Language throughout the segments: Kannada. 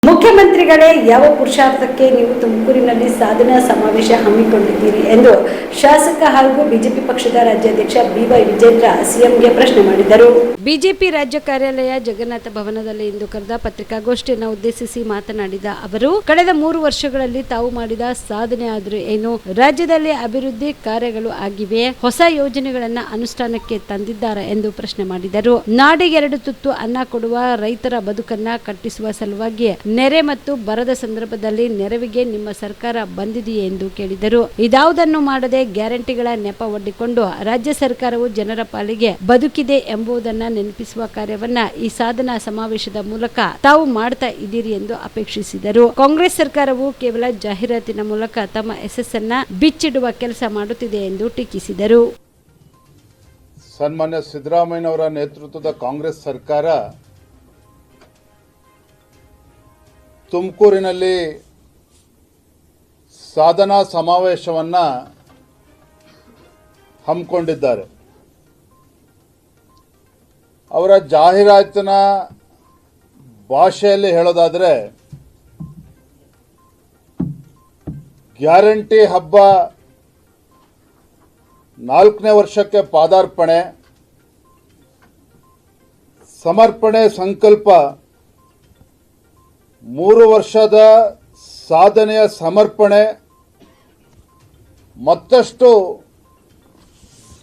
ಮುಖ್ಯಮಂತ್ರಿಗಳೇ, ಯಾವ ಪುರುಷಾರ್ಥಕ್ಕೆ ನೀವು ತುಮಕೂರಿನಲ್ಲಿ ಸಾಧನಾ ಸಮಾವೇಶ ಹಮ್ಮಿಕೊಂಡಿದ್ದೀರಿ ಎಂದು ಶಾಸಕ ಹಾಗೂ ಬಿಜೆಪಿ ಪಕ್ಷದ ರಾಜ್ಯಾಧ್ಯಕ್ಷ ಬಿ.ವೈ. ವಿಜೇಂದ್ರ ಸಿಎಂಗೆ ಪ್ರಶ್ನೆ ಮಾಡಿದರು. ಬಿಜೆಪಿ ರಾಜ್ಯ ಕಾರ್ಯಾಲಯ ಜಗನ್ನಾಥ ಭವನದಲ್ಲಿ ಇಂದು ಕರೆದ ಪತ್ರಿಕಾಗೋಷ್ಠಿಯನ್ನು ಉದ್ದೇಶಿಸಿ ಮಾತನಾಡಿದ ಅವರು, ಕಳೆದ 3 ವರ್ಷಗಳಲ್ಲಿ ತಾವು ಮಾಡಿದ ಸಾಧನೆ ಆದರೂ ಏನು, ರಾಜ್ಯದಲ್ಲಿ ಅಭಿವೃದ್ಧಿ ಕಾರ್ಯಗಳು ಆಗಿವೆ, ಹೊಸ ಯೋಜನೆಗಳನ್ನು ಅನುಷ್ಠಾನಕ್ಕೆ ತಂದಿದ್ದಾರೆ ಎಂದು ಪ್ರಶ್ನೆ ಮಾಡಿದರು. ನಾಡಿಗೆ 2 ತುತ್ತು ಅನ್ನ ಕೊಡುವ ರೈತರ ಬದುಕನ್ನ ಕಟ್ಟಿಸುವ ಸಲುವಾಗಿ ನೆರೆ ಮತ್ತು ಬರದ ಸಂದರ್ಭದಲ್ಲಿ ನೆರವಿಗೆ ನಿಮ್ಮ ಸರ್ಕಾರ ಬಂದಿದೆಯೇ ಎಂದು ಕೇಳಿದರು. ಇದಾವುದನ್ನು ಮಾಡದೆ ಗ್ಯಾರಂಟಿಗಳ ನೆಪ ಒಡ್ಡಿಕೊಂಡು ರಾಜ್ಯ ಸರ್ಕಾರವು ಜನರ ಪಾಲಿಗೆ ಬದುಕಿದೆ ಎಂಬುದನ್ನ ನೆನಪಿಸುವ ಕಾರ್ಯವನ್ನ ಈ ಸಾಧನಾ ಸಮಾವೇಶದ ಮೂಲಕ ತಾವು ಮಾಡ್ತಾ ಇದ್ದೀರಿ ಎಂದು ಅಪೇಕ್ಷಿಸಿದರು. ಕಾಂಗ್ರೆಸ್ ಸರ್ಕಾರವು ಕೇವಲ ಜಾಹೀರಾತಿನ ಮೂಲಕ ತಮ್ಮ ಯಶಸ್ಸನ್ನ ಬಿಚ್ಚಿಡುವ ಕೆಲಸ ಮಾಡುತ್ತಿದೆ ಎಂದು ಟೀಕಿಸಿದರು. ಸನ್ಮಾನ್ಯ ಸಿದ್ದರಾಮಯ್ಯನವರ ನೇತೃತ್ವದ ಕಾಂಗ್ರೆಸ್ ಸರ್ಕಾರ ತುಮಕೂರಿನಲ್ಲಿ ಸಾಧನಾ ಸಮಾವೇಶವನ್ನು ಹಮ್ಮಿಕೊಂಡಿದ್ದಾರೆ. ಅವರ ಜಾಹೀರಾತಿನ ಭಾಷೆಯಲ್ಲಿ ಹೇಳೋದಾದರೆ, ಗ್ಯಾರಂಟಿ ಹಬ್ಬ 4ನೇ ವರ್ಷಕ್ಕೆ ಪಾದಾರ್ಪಣೆ, ಸಮರ್ಪಣೆ ಸಂಕಲ್ಪ, 3 ವರ್ಷದ ಸಾಧನೆಯ ಸಮರ್ಪಣೆ, ಮತ್ತಷ್ಟು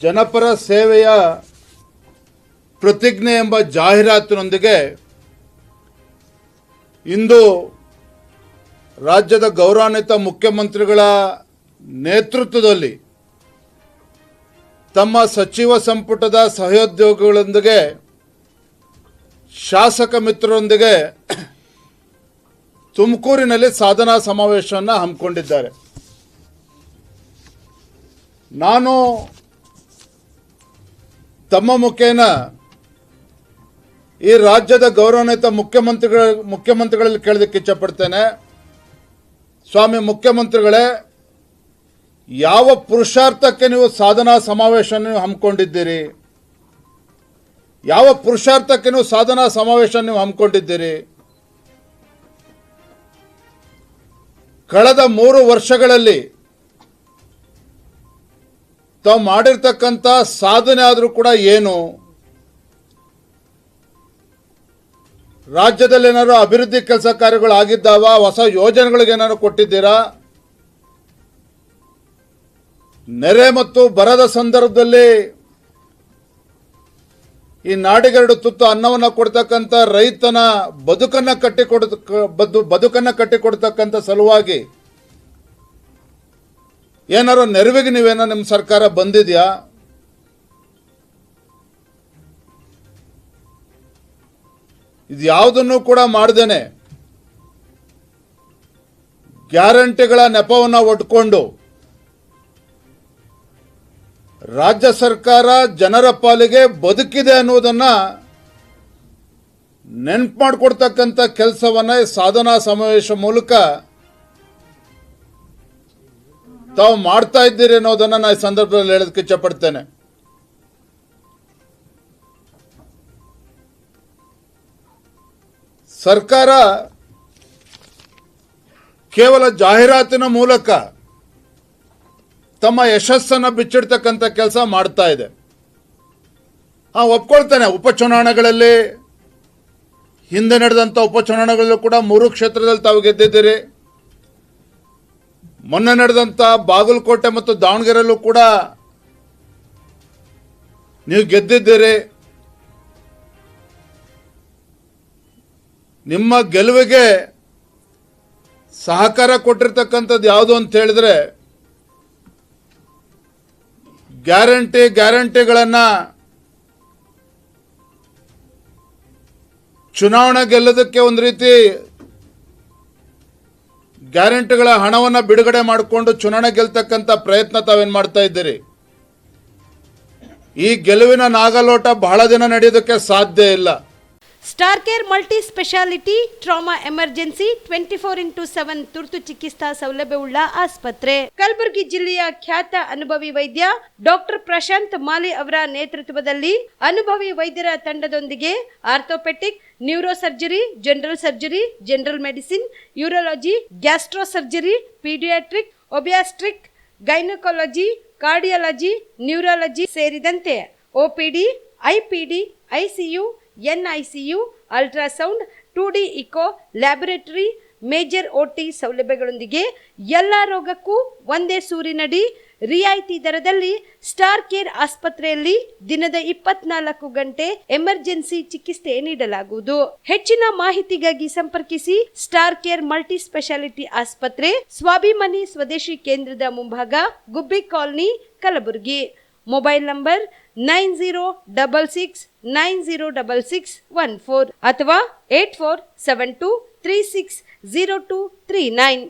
ಜನಪರ ಸೇವೆಯ ಪ್ರತಿಜ್ಞೆ ಎಂಬ ಜಾಹೀರಾತಿನೊಂದಿಗೆ ಇಂದು ರಾಜ್ಯದ ಗೌರವಾನ್ವಿತ ಮುಖ್ಯಮಂತ್ರಿಗಳ ನೇತೃತ್ವದಲ್ಲಿ ತಮ್ಮ ಸಚಿವ ಸಂಪುಟದ ಸಹೋದ್ಯೋಗಿಗಳೊಂದಿಗೆ, ಶಾಸಕ ಮಿತ್ರರೊಂದಿಗೆ ತುಮಕೂರಿನಲ್ಲಿ ಸಾಧನಾ ಸಮಾವೇಶವನ್ನು ಹಮ್ಮಿಕೊಂಡಿದ್ದಾರೆ. ನಾನು ತಮ್ಮ ಮುಖೇನ ಈ ರಾಜ್ಯದ ಗೌರವಾನ್ವಿತ ಮುಖ್ಯಮಂತ್ರಿಗಳಲ್ಲಿ ಕೇಳೋದಕ್ಕೆ ಇಚ್ಛಪಡ್ತೇನೆ. ಸ್ವಾಮಿ ಮುಖ್ಯಮಂತ್ರಿಗಳೇ, ಯಾವ ಪುರುಷಾರ್ಥಕ್ಕೆ ನೀವು ಸಾಧನಾ ಸಮಾವೇಶವನ್ನು ಹಮ್ಮಿಕೊಂಡಿದ್ದೀರಿ? ಯಾವ ಪುರುಷಾರ್ಥಕ್ಕೆ ನೀವು ಸಾಧನಾ ಸಮಾವೇಶ ಹಮ್ಮಿಕೊಂಡಿದ್ದೀರಿ? ಕಳೆದ 3 ವರ್ಷಗಳಲ್ಲಿ ತಾವು ಮಾಡಿರ್ತಕ್ಕಂಥ ಸಾಧನೆ ಆದರೂ ಕೂಡ ಏನು? ರಾಜ್ಯದಲ್ಲಿ ಏನಾದ್ರು ಅಭಿವೃದ್ಧಿ ಕೆಲಸ ಕಾರ್ಯಗಳು ಆಗಿದ್ದಾವ? ಹೊಸ ಯೋಜನೆಗಳಿಗೆ ಏನಾದ್ರು ಕೊಟ್ಟಿದ್ದೀರಾ? ನೆರೆ ಮತ್ತು ಬರದ ಸಂದರ್ಭದಲ್ಲಿ ಈ ನಾಡಿಗೆ 2 ತುತ್ತು ಅನ್ನವನ್ನು ಕೊಡ್ತಕ್ಕಂಥ ರೈತನ ಬದುಕನ್ನ ಕಟ್ಟಿಕೊಡ್ತಕ್ಕಂಥ ಸಲುವಾಗಿ ಏನಾರು ನೆರವಿಗೆ ನೀವೇನೋ ನಿಮ್ಮ ಸರ್ಕಾರ ಬಂದಿದೆಯಾ? ಇದು ಯಾವುದನ್ನು ಕೂಡ ಮಾಡದೇನೆ ಗ್ಯಾರಂಟಿಗಳ ನೆಪವನ್ನು ಒಡ್ಕೊಂಡು ರಾಜ್ಯ ಸರ್ಕಾರ ಜನರ ಪಾಲಿಗೆ ಬದುಕಿದೆ ಅನ್ನೋದನ್ನ ನೆನಪು ಮಾಡಿಕೊಡ್ತಕ್ಕಂಥ ಕೆಲಸವನ್ನ ಸಾಧನಾ ಸಮಾವೇಶ ಮೂಲಕ ತಾವು ಮಾಡ್ತಾ ಇದ್ದೀರಿ ಅನ್ನೋದನ್ನ ನಾನು ಈ ಸಂದರ್ಭದಲ್ಲಿ ಹೇಳೋದಕ್ಕೆ ಇಚ್ಛಪಡ್ತೇನೆ. ಸರ್ಕಾರ ಕೇವಲ ಜಾಹೀರಾತಿನ ಮೂಲಕ ತಮ್ಮ ಯಶಸ್ಸನ್ನು ಬಿಚ್ಚಿಡ್ತಕ್ಕಂಥ ಕೆಲಸ ಮಾಡ್ತಾ ಇದೆ. ಒಪ್ಕೊಳ್ತೇನೆ, ಉಪಚುನಾವಣೆಗಳಲ್ಲಿ ಹಿಂದೆ ನಡೆದಂಥ ಉಪಚುನಾವಣೆಗಳಲ್ಲೂ ಕೂಡ 3 ಕ್ಷೇತ್ರದಲ್ಲಿ ತಾವು ಗೆದ್ದಿದ್ದೀರಿ. ಮೊನ್ನೆ ನಡೆದಂಥ ಬಾಗಲಕೋಟೆ ಮತ್ತು ದಾವಣಗೆರೆಯಲ್ಲೂ ಕೂಡ ನೀವು ಗೆದ್ದಿದ್ದೀರಿ. ನಿಮ್ಮ ಗೆಲುವಿಗೆ ಸಹಕಾರ ಕೊಟ್ಟಿರ್ತಕ್ಕಂಥದ್ದು ಯಾವುದು ಅಂತ ಹೇಳಿದ್ರೆ, ಗ್ಯಾರಂಟಿಗಳನ್ನು ಚುನಾವಣೆ ಗೆಲ್ಲೋದಕ್ಕೆ ಒಂದು ರೀತಿ ಗ್ಯಾರಂಟಿಗಳ ಹಣವನ್ನು ಬಿಡುಗಡೆ ಮಾಡಿಕೊಂಡು ಚುನಾವಣೆ ಗೆಲ್ತಕ್ಕಂಥ ಪ್ರಯತ್ನ ತಾವೇನು ಮಾಡ್ತಾ ಇದ್ದೀರಿ. ಈ ಗೆಲುವಿನ ನಾಗಲೋಟ ಬಹಳ ದಿನ ನಡೆಯೋದಕ್ಕೆ ಸಾಧ್ಯ ಇಲ್ಲ. Star care multi speciality trauma emergency 24x7 ತುರ್ತು ಚಿಕಿತ್ಸಾ ಸೌಲಭ್ಯವುಳ್ಳ ಆಸ್ಪತ್ರೆ. ಕಲಬುರಗಿ ಜಿಲ್ಲೆಯ ಖ್ಯಾತ ಅನುಭವಿ ವೈದ್ಯ ಡಾಕ್ಟರ್ ಪ್ರಶಾಂತ್ ಮಾಲಿ ಅವರ ನೇತೃತ್ವದಲ್ಲಿ ಅನುಭವಿ ವೈದ್ಯರ ತಂಡದೊಂದಿಗೆ orthopedic, neuro surgery, general surgery, general medicine, urology, gastro surgery, pediatric, obstetric, gynaecology, cardiology, neurology ಸೇರಿದಂತೆ OPD, IPD, ICU, NICU, ultrasound, 2D echo, laboratory, major OT ಸೌಲಭ್ಯಗಳೊಂದಿಗೆ ಎಲ್ಲ ರೋಗಕ್ಕೂ ಒಂದೇ ಸೂರಿನಡಿ ರಿಯಾಯಿತಿ ದರದಲ್ಲಿ ಸ್ಟಾರ್ ಕೇರ್ ಆಸ್ಪತ್ರೆಯಲ್ಲಿ ದಿನದ 24 ಗಂಟೆ ಎಮರ್ಜೆನ್ಸಿ ಚಿಕಿತ್ಸೆ ನೀಡಲಾಗುವುದು. ಹೆಚ್ಚಿನ ಮಾಹಿತಿಗಾಗಿ ಸಂಪರ್ಕಿಸಿ ಸ್ಟಾರ್ ಕೇರ್ ಮಲ್ಟಿ ಸ್ಪೆಷಾಲಿಟಿ ಆಸ್ಪತ್ರೆ, ಸ್ವಾಭಿಮಾನಿ ಸ್ವದೇಶಿ ಕೇಂದ್ರದ ಮುಂಭಾಗ, ಗುಬ್ಬಿ ಕಾಲನಿ, ಕಲಬುರಗಿ. ಮೊಬೈಲ್ ನಂಬರ್ 9066906614 ಅಥವಾ 8472360239.